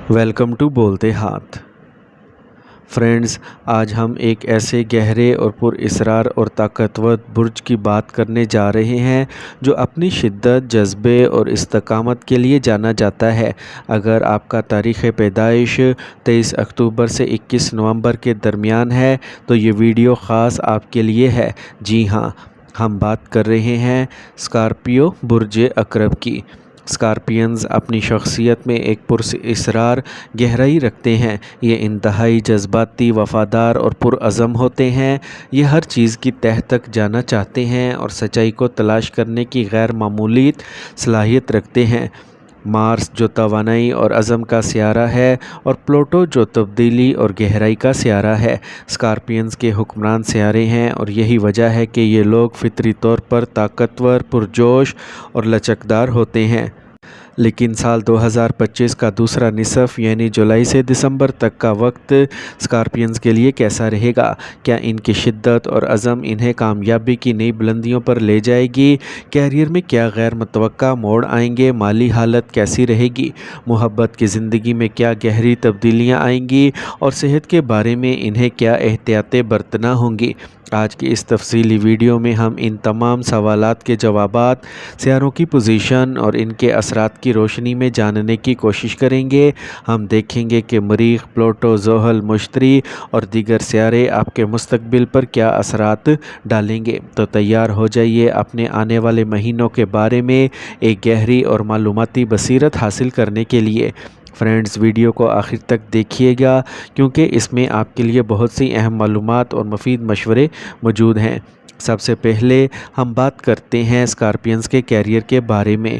Welcome to بولتے ہاتھ friends, آج ہم ایک ایسے گہرے اور پر اسرار اور طاقتور برج کی بات کرنے جا رہے ہیں جو اپنی شدت، جذبے اور استقامت کے لیے جانا جاتا ہے۔ اگر آپ کا تاریخ پیدائش 23 اکتوبر سے 21 نومبر کے درمیان ہے تو یہ ویڈیو خاص آپ کے لیے ہے۔ جی ہاں، ہم بات کر رہے ہیں اسکارپیو برج عقرب کی۔ اسکارپینز اپنی شخصیت میں ایک پراسرار گہرائی رکھتے ہیں۔ یہ انتہائی جذباتی، وفادار اور پرعزم ہوتے ہیں۔ یہ ہر چیز کی تہہ تک جانا چاہتے ہیں اور سچائی کو تلاش کرنے کی غیر معمولی صلاحیت رکھتے ہیں۔ مارس جو توانائی اور عزم کا سیارہ ہے اور پلوٹو جو تبدیلی اور گہرائی کا سیارہ ہے، اسکارپینز کے حکمران سیارے ہیں، اور یہی وجہ ہے کہ یہ لوگ فطری طور پر طاقتور، پرجوش اور لچکدار ہوتے ہیں۔ لیکن سال 2025 کا دوسرا نصف یعنی جولائی سے دسمبر تک کا وقت اسکارپینز کے لیے کیسا رہے گا؟ کیا ان کی شدت اور عزم انہیں کامیابی کی نئی بلندیوں پر لے جائے گی؟ کیریئر میں کیا غیر متوقع موڑ آئیں گے؟ مالی حالت کیسی رہے گی؟ محبت کی زندگی میں کیا گہری تبدیلیاں آئیں گی؟ اور صحت کے بارے میں انہیں کیا احتیاطیں برتنا ہوں گی؟ آج کی اس تفصیلی ویڈیو میں ہم ان تمام سوالات کے جوابات، سیاروں کی پوزیشن اور ان کے اثرات کی روشنی میں جاننے کی کوشش کریں گے۔ ہم دیکھیں گے کہ مریخ، پلوٹو، زحل، مشتری اور دیگر سیارے آپ کے مستقبل پر کیا اثرات ڈالیں گے۔ تو تیار ہو جائیے اپنے آنے والے مہینوں کے بارے میں ایک گہری اور معلوماتی بصیرت حاصل کرنے کے لیے۔ فرینڈز، ویڈیو کو آخر تک دیکھیے گا کیونکہ اس میں آپ کے لیے بہت سی اہم معلومات اور مفید مشورے موجود ہیں۔ سب سے پہلے ہم بات کرتے ہیں اسکارپینز کے کیریئر کے بارے میں۔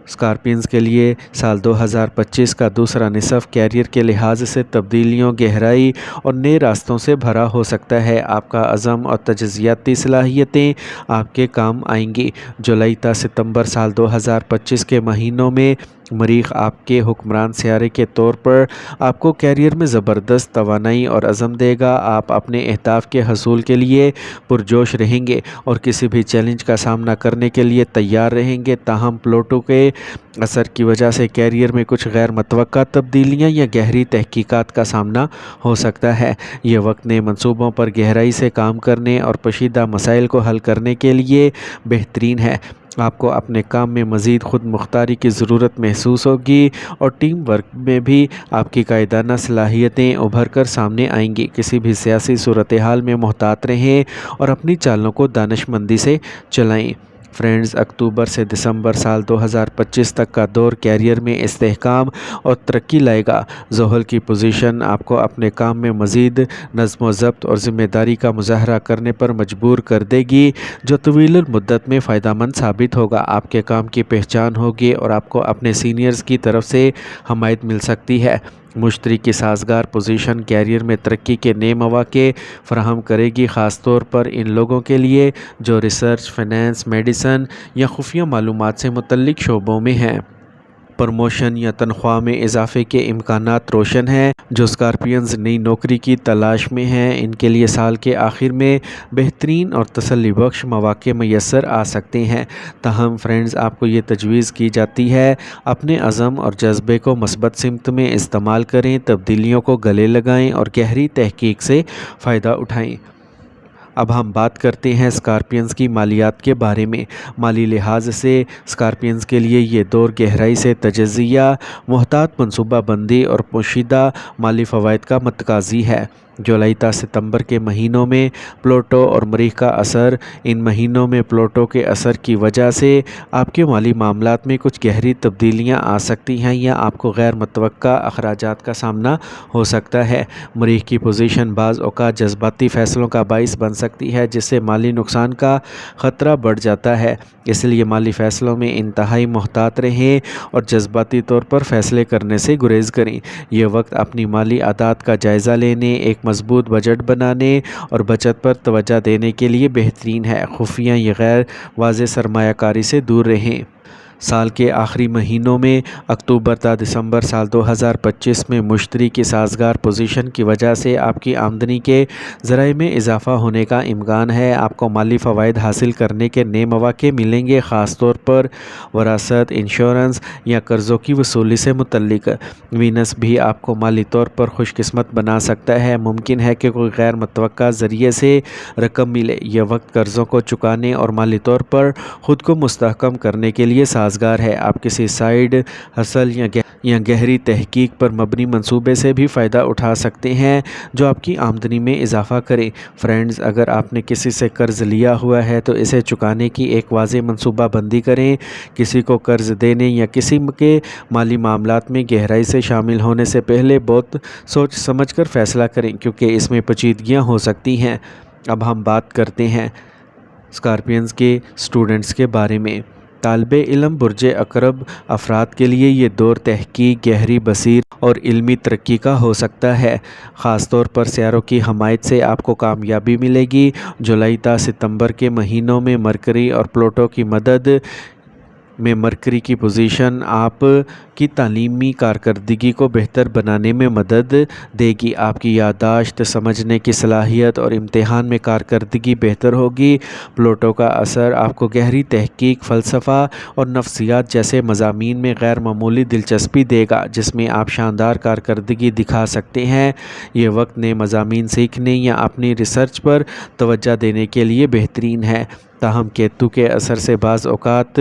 اسکارپینز کے لیے سال 2025 کا دوسرا نصف کیریئر کے لحاظ سے تبدیلیوں، گہرائی اور نئے راستوں سے بھرا ہو سکتا ہے۔ آپ کا عزم اور تجزیاتی صلاحیتیں آپ کے کام آئیں گی۔ جولائی تا ستمبر سال 2025 کے مہینوں میں مریخ آپ کے حکمران سیارے کے طور پر آپ کو کیریئر میں زبردست توانائی اور عزم دے گا۔ آپ اپنے اہداف کے حصول کے لیے پرجوش رہیں گے اور کسی بھی چیلنج کا سامنا کرنے کے لیے تیار رہیں گے۔ تاہم پلوٹو کے اثر کی وجہ سے کیریئر میں کچھ غیر متوقع تبدیلیاں یا گہری تحقیقات کا سامنا ہو سکتا ہے۔ یہ وقت نئے منصوبوں پر گہرائی سے کام کرنے اور پیچیدہ مسائل کو حل کرنے کے لیے بہترین ہے۔ آپ کو اپنے کام میں مزید خود مختاری کی ضرورت محسوس ہوگی اور ٹیم ورک میں بھی آپ کی قائدانہ صلاحیتیں ابھر کر سامنے آئیں گی۔ کسی بھی سیاسی صورتحال میں محتاط رہیں اور اپنی چالوں کو دانش مندی سے چلائیں۔ فرینڈز، اکتوبر سے دسمبر سال 2025 تک کا دور کیریئر میں استحکام اور ترقی لائے گا۔ زحل کی پوزیشن آپ کو اپنے کام میں مزید نظم و ضبط اور ذمہ داری کا مظاہرہ کرنے پر مجبور کر دے گی، جو طویل المدت میں فائدہ مند ثابت ہوگا۔ آپ کے کام کی پہچان ہوگی اور آپ کو اپنے سینئرز کی طرف سے حمایت مل سکتی ہے۔ مشتری کی سازگار پوزیشن کیریئر میں ترقی کے نئے مواقع فراہم کرے گی، خاص طور پر ان لوگوں کے لیے جو ریسرچ، فائنانس، میڈیسن یا خفیہ معلومات سے متعلق شعبوں میں ہیں۔ پروموشن یا تنخواہ میں اضافے کے امکانات روشن ہیں۔ جو اسکارپینز نئی نوکری کی تلاش میں ہیں، ان کے لیے سال کے آخر میں بہترین اور تسلی بخش مواقع میسر آ سکتے ہیں۔ تاہم فرینڈز، آپ کو یہ تجویز کی جاتی ہے اپنے عزم اور جذبے کو مثبت سمت میں استعمال کریں، تبدیلیوں کو گلے لگائیں اور گہری تحقیق سے فائدہ اٹھائیں۔ اب ہم بات کرتے ہیں اسکارپینز کی مالیات کے بارے میں۔ مالی لحاظ سے اسکارپینز کے لیے یہ دور گہرائی سے تجزیہ، محتاط منصوبہ بندی اور پوشیدہ مالی فوائد کا متقاضی ہے۔ جولائی تا ستمبر کے مہینوں میں پلوٹو اور مریخ کا اثر۔ ان مہینوں میں پلوٹو کے اثر کی وجہ سے آپ کے مالی معاملات میں کچھ گہری تبدیلیاں آ سکتی ہیں یا آپ کو غیر متوقع اخراجات کا سامنا ہو سکتا ہے۔ مریخ کی پوزیشن بعض اوقات جذباتی فیصلوں کا باعث بن سکتی ہے، جس سے مالی نقصان کا خطرہ بڑھ جاتا ہے۔ اس لیے مالی فیصلوں میں انتہائی محتاط رہیں اور جذباتی طور پر فیصلے کرنے سے گریز کریں۔ یہ وقت اپنی مالی عادات کا جائزہ لینے، ایک مضبوط بجٹ بنانے اور بچت پر توجہ دینے کے لیے بہترین ہے۔ خفیہ یا غیر واضح سرمایہ کاری سے دور رہیں۔ سال کے آخری مہینوں میں اکتوبر تا دسمبر سال 2025 میں مشتری کی سازگار پوزیشن کی وجہ سے آپ کی آمدنی کے ذرائع میں اضافہ ہونے کا امکان ہے۔ آپ کو مالی فوائد حاصل کرنے کے نئے مواقع ملیں گے، خاص طور پر وراثت، انشورنس یا قرضوں کی وصولی سے متعلق۔ وینس بھی آپ کو مالی طور پر خوش قسمت بنا سکتا ہے۔ ممکن ہے کہ کوئی غیر متوقع ذریعے سے رقم ملے۔ یہ وقت قرضوں کو چکانے اور مالی طور پر خود کو مستحکم کرنے کے لیے سازگار ہے۔ آپ کسی سائیڈ ہسل یا گہری تحقیق پر مبنی منصوبے سے بھی فائدہ اٹھا سکتے ہیں جو آپ کی آمدنی میں اضافہ کرے۔ فرینڈز، اگر آپ نے کسی سے قرض لیا ہوا ہے تو اسے چکانے کی ایک واضح منصوبہ بندی کریں۔ کسی کو قرض دینے یا کسی کے مالی معاملات میں گہرائی سے شامل ہونے سے پہلے بہت سوچ سمجھ کر فیصلہ کریں، کیونکہ اس میں پیچیدگیاں ہو سکتی ہیں۔ اب ہم بات کرتے ہیں اسکارپینز کے اسٹوڈنٹس کے بارے میں۔ طالب علم برج عقرب افراد کے لیے یہ دور تحقیق، گہری بصیرت اور علمی ترقی کا ہو سکتا ہے۔ خاص طور پر سیاروں کی حمایت سے آپ کو کامیابی ملے گی۔ جولائی تا ستمبر کے مہینوں میں مرکری اور پلوٹو کی مدد میں مرکری کی پوزیشن آپ کی تعلیمی کارکردگی کو بہتر بنانے میں مدد دے گی۔ آپ کی یادداشت، سمجھنے کی صلاحیت اور امتحان میں کارکردگی بہتر ہوگی۔ پلوٹو کا اثر آپ کو گہری تحقیق، فلسفہ اور نفسیات جیسے مضامین میں غیر معمولی دلچسپی دے گا، جس میں آپ شاندار کارکردگی دکھا سکتے ہیں۔ یہ وقت نئے مضامین سیکھنے یا اپنی ریسرچ پر توجہ دینے کے لیے بہترین ہے۔ تاہم کیتو کے اثر سے بعض اوقات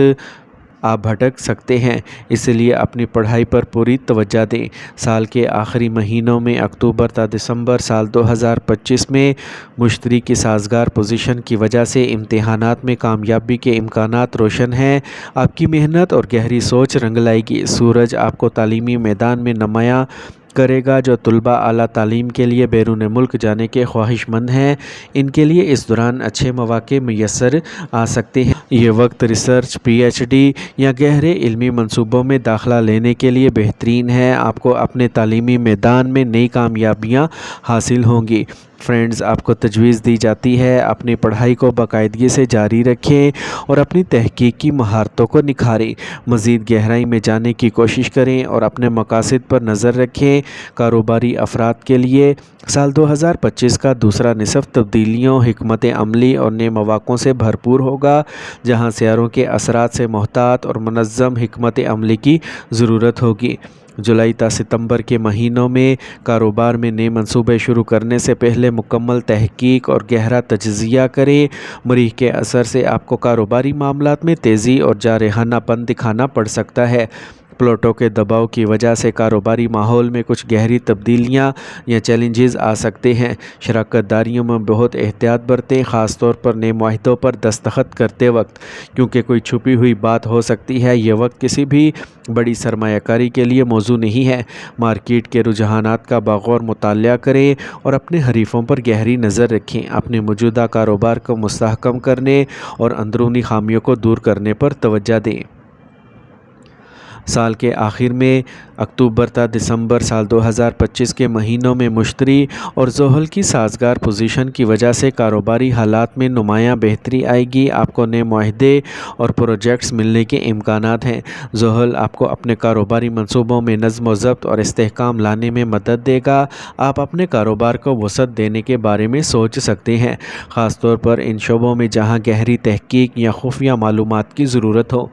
آپ بھٹک سکتے ہیں، اس لیے اپنی پڑھائی پر پوری توجہ دیں۔ سال کے آخری مہینوں میں اکتوبر تا دسمبر سال 2025 میں مشتری کی سازگار پوزیشن کی وجہ سے امتحانات میں کامیابی کے امکانات روشن ہیں۔ آپ کی محنت اور گہری سوچ رنگ لائے گی۔ سورج آپ کو تعلیمی میدان میں نمایاں کرے گا۔ جو طلباء اعلیٰ تعلیم کے لیے بیرون ملک جانے کے خواہش مند ہیں، ان کے لیے اس دوران اچھے مواقع میسر آ سکتے ہیں۔ یہ وقت ریسرچ، پی ایچ ڈی یا گہرے علمی منصوبوں میں داخلہ لینے کے لیے بہترین ہے۔ آپ کو اپنے تعلیمی میدان میں نئی کامیابیاں حاصل ہوں گی۔ فرینڈز، آپ کو تجویز دی جاتی ہے اپنی پڑھائی کو باقاعدگی سے جاری رکھیں اور اپنی تحقیقی مہارتوں کو نکھاریں۔ مزید گہرائی میں جانے کی کوشش کریں اور اپنے مقاصد پر نظر رکھیں۔ کاروباری افراد کے لیے سال 2025 کا دوسرا نصف تبدیلیوں، حکمت عملی اور نئے مواقعوں سے بھرپور ہوگا، جہاں سیاروں کے اثرات سے محتاط اور منظم حکمت عملی کی ضرورت ہوگی۔ جولائی تا ستمبر کے مہینوں میں کاروبار میں نئے منصوبے شروع کرنے سے پہلے مکمل تحقیق اور گہرا تجزیہ کریں۔ مریخ کے اثر سے آپ کو کاروباری معاملات میں تیزی اور جارحانہ پن دکھانا پڑ سکتا ہے۔ پلوٹو کے دباؤ کی وجہ سے کاروباری ماحول میں کچھ گہری تبدیلیاں یا چیلنجز آ سکتے ہیں۔ شراکت داریوں میں بہت احتیاط برتیں، خاص طور پر نئے معاہدوں پر دستخط کرتے وقت، کیونکہ کوئی چھپی ہوئی بات ہو سکتی ہے۔ یہ وقت کسی بھی بڑی سرمایہ کاری کے لیے موزوں نہیں ہے۔ مارکیٹ کے رجحانات کا بغور مطالعہ کریں اور اپنے حریفوں پر گہری نظر رکھیں۔ اپنے موجودہ کاروبار کو مستحکم کرنے اور اندرونی خامیوں کو دور کرنے پر توجہ دیں۔ سال کے آخر میں اکتوبر تا دسمبر سال 2025 کے مہینوں میں مشتری اور زحل کی سازگار پوزیشن کی وجہ سے کاروباری حالات میں نمایاں بہتری آئے گی۔ آپ کو نئے معاہدے اور پروجیکٹس ملنے کے امکانات ہیں۔ زحل آپ کو اپنے کاروباری منصوبوں میں نظم و ضبط اور استحکام لانے میں مدد دے گا۔ آپ اپنے کاروبار کو وسعت دینے کے بارے میں سوچ سکتے ہیں، خاص طور پر ان شعبوں میں جہاں گہری تحقیق یا خفیہ معلومات کی ضرورت ہو۔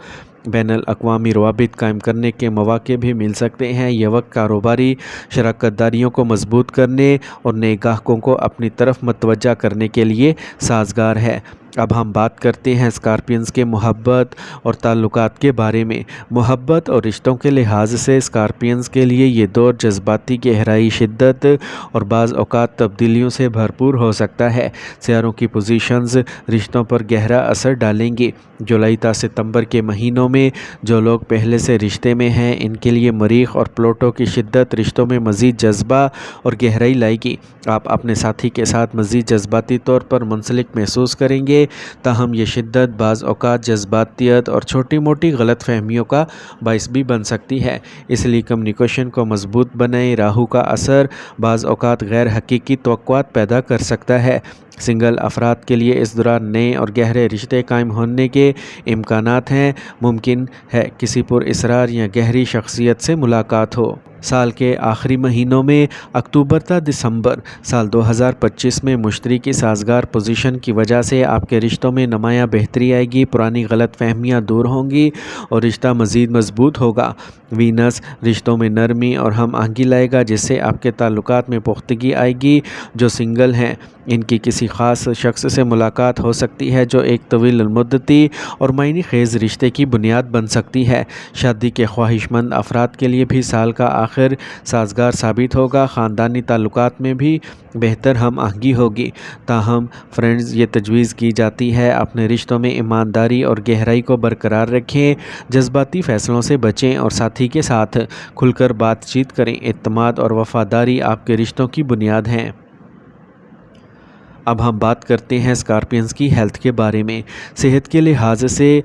بین الاقوامی روابط قائم کرنے کے مواقع بھی مل سکتے ہیں۔ یہ وقت کاروباری شراکت داریوں کو مضبوط کرنے اور نئے گاہکوں کو اپنی طرف متوجہ کرنے کے لیے سازگار ہے۔ اب ہم بات کرتے ہیں اسکارپینز کے محبت اور تعلقات کے بارے میں۔ محبت اور رشتوں کے لحاظ سے اسکارپینز کے لیے یہ دور جذباتی گہرائی، شدت اور بعض اوقات تبدیلیوں سے بھرپور ہو سکتا ہے۔ سیاروں کی پوزیشنز رشتوں پر گہرا اثر ڈالیں گی۔ جولائی تا ستمبر کے مہینوں میں جو لوگ پہلے سے رشتے میں ہیں، ان کے لیے مریخ اور پلوٹو کی شدت رشتوں میں مزید جذبہ اور گہرائی لائے گی۔ آپ اپنے ساتھی کے ساتھ مزید جذباتی طور پر منسلک محسوس کریں گے، تاہم یہ شدت بعض اوقات جذباتیت اور چھوٹی موٹی غلط فہمیوں کا باعث بھی بن سکتی ہے، اس لیے کمیونیکیشن کو مضبوط بنائیں۔ راہو کا اثر بعض اوقات غیر حقیقی توقعات پیدا کر سکتا ہے۔ سنگل افراد کے لیے اس دوران نئے اور گہرے رشتے قائم ہونے کے امکانات ہیں۔ ممکن ہے کسی پراسرار یا گہری شخصیت سے ملاقات ہو۔ سال کے آخری مہینوں میں اکتوبر تا دسمبر سال 2025 میں مشتری کی سازگار پوزیشن کی وجہ سے آپ کے رشتوں میں نمایاں بہتری آئے گی، پرانی غلط فہمیاں دور ہوں گی اور رشتہ مزید مضبوط ہوگا۔ وینس رشتوں میں نرمی اور ہم آہنگی لائے گا، جس سے آپ کے تعلقات میں پختگی آئے گی۔ جو سنگل ہیں ان کی کسی خاص شخص سے ملاقات ہو سکتی ہے جو ایک طویل المدتی اور معنی خیز رشتے کی بنیاد بن سکتی ہے۔ شادی کے خواہش مند افراد کے لیے بھی سال کا آخر سازگار ثابت ہوگا، خاندانی تعلقات میں بھی بہتر ہم آہنگی ہوگی۔ تاہم فرینڈز، یہ تجویز کی جاتی ہے اپنے رشتوں میں ایمانداری اور گہرائی کو برقرار رکھیں، جذباتی فیصلوں سے بچیں اور ساتھی کے ساتھ کھل کر بات چیت کریں۔ اعتماد اور وفاداری آپ کے رشتوں کی بنیاد ہیں۔ اب ہم بات کرتے ہیں اسکارپینز کی ہیلتھ کے بارے میں۔ صحت کے لحاظ سے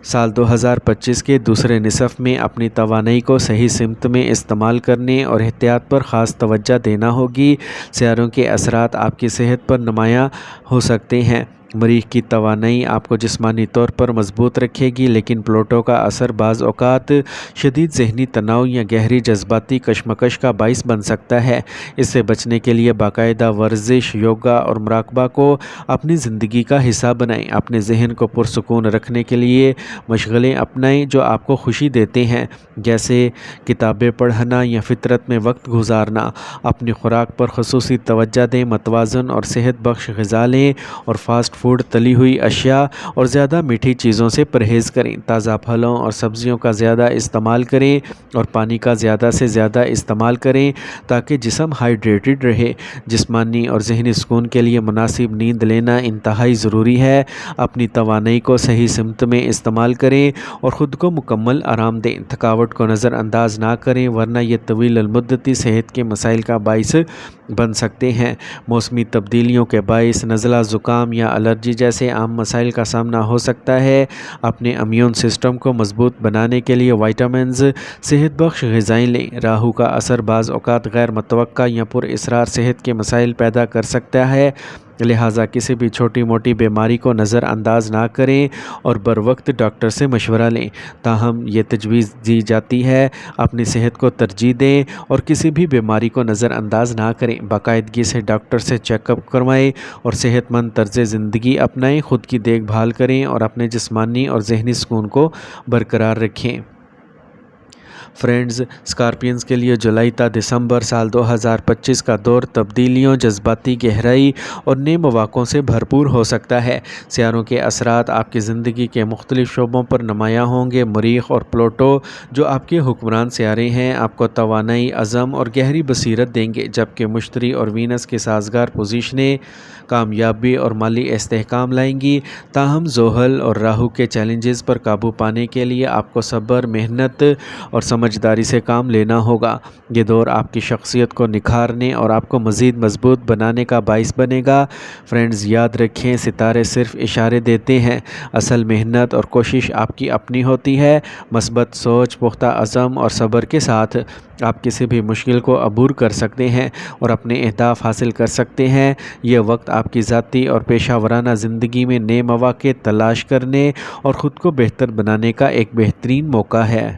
سال 2025 کے دوسرے نصف میں اپنی توانائی کو صحیح سمت میں استعمال کرنے اور احتیاط پر خاص توجہ دینا ہوگی۔ سیاروں کے اثرات آپ کی صحت پر نمایاں ہو سکتے ہیں۔ مریخ کی توانائی آپ کو جسمانی طور پر مضبوط رکھے گی، لیکن پلوٹو کا اثر بعض اوقات شدید ذہنی تناؤ یا گہری جذباتی کشمکش کا باعث بن سکتا ہے۔ اس سے بچنے کے لیے باقاعدہ ورزش، یوگا اور مراقبہ کو اپنی زندگی کا حصہ بنائیں۔ اپنے ذہن کو پرسکون رکھنے کے لیے مشغلیں اپنائیں جو آپ کو خوشی دیتے ہیں، جیسے کتابیں پڑھنا یا فطرت میں وقت گزارنا۔ اپنی خوراک پر خصوصی توجہ دیں، متوازن اور صحت بخش غذا لیں اور فاسٹ فوڈ، تلی ہوئی اشیاء اور زیادہ میٹھی چیزوں سے پرہیز کریں۔ تازہ پھلوں اور سبزیوں کا زیادہ استعمال کریں اور پانی کا زیادہ سے زیادہ استعمال کریں تاکہ جسم ہائیڈریٹڈ رہے۔ جسمانی اور ذہنی سکون کے لیے مناسب نیند لینا انتہائی ضروری ہے۔ اپنی توانائی کو صحیح سمت میں استعمال کریں اور خود کو مکمل آرام دیں۔ تھکاوٹ کو نظر انداز نہ کریں ورنہ یہ طویل المدتی صحت کے مسائل کا باعث بن سکتے ہیں۔ موسمی تبدیلیوں کے باعث نزلہ، زکام یا الرجی جیسے عام مسائل کا سامنا ہو سکتا ہے۔ اپنے امیون سسٹم کو مضبوط بنانے کے لیے وائٹامنز، صحت بخش غذائیں لیں۔ راہو کا اثر بعض اوقات غیر متوقع یا پراسرار صحت کے مسائل پیدا کر سکتا ہے، لہٰذا کسی بھی چھوٹی موٹی بیماری کو نظر انداز نہ کریں اور بروقت ڈاکٹر سے مشورہ لیں۔ تاہم یہ تجویز دی جاتی ہے اپنی صحت کو ترجیح دیں اور کسی بھی بیماری کو نظر انداز نہ کریں۔ باقاعدگی سے ڈاکٹر سے چیک اپ کروائیں اور صحت مند طرز زندگی اپنائیں۔ خود کی دیکھ بھال کریں اور اپنے جسمانی اور ذہنی سکون کو برقرار رکھیں۔ فرینڈز، اسکارپینز کے لیے جولائی تا دسمبر سال 2025 کا دور تبدیلیوں، جذباتی گہرائی اور نئے مواقعوں سے بھرپور ہو سکتا ہے۔ سیاروں کے اثرات آپ کی زندگی کے مختلف شعبوں پر نمایاں ہوں گے۔ مریخ اور پلوٹو جو آپ کے حکمران سیارے ہیں، آپ کو توانائی، عزم اور گہری بصیرت دیں گے، جبکہ مشتری اور وینس کی سازگار پوزیشنیں کامیابی اور مالی استحکام لائیں گی۔ تاہم زحل اور راہو کے چیلنجز پر قابو پانے کے لیے آپ کو صبر، محنت اور سمجھداری سے کام لینا ہوگا۔ یہ دور آپ کی شخصیت کو نکھارنے اور آپ کو مزید مضبوط بنانے کا باعث بنے گا۔ فرینڈز، یاد رکھیں، ستارے صرف اشارے دیتے ہیں، اصل محنت اور کوشش آپ کی اپنی ہوتی ہے۔ مثبت سوچ، پختہ عزم اور صبر کے ساتھ آپ کسی بھی مشکل کو عبور کر سکتے ہیں اور اپنے اہداف حاصل کر سکتے ہیں۔ یہ وقت آپ کی ذاتی اور پیشہ ورانہ زندگی میں نئے مواقع تلاش کرنے اور خود کو بہتر بنانے کا ایک بہترین موقع ہے۔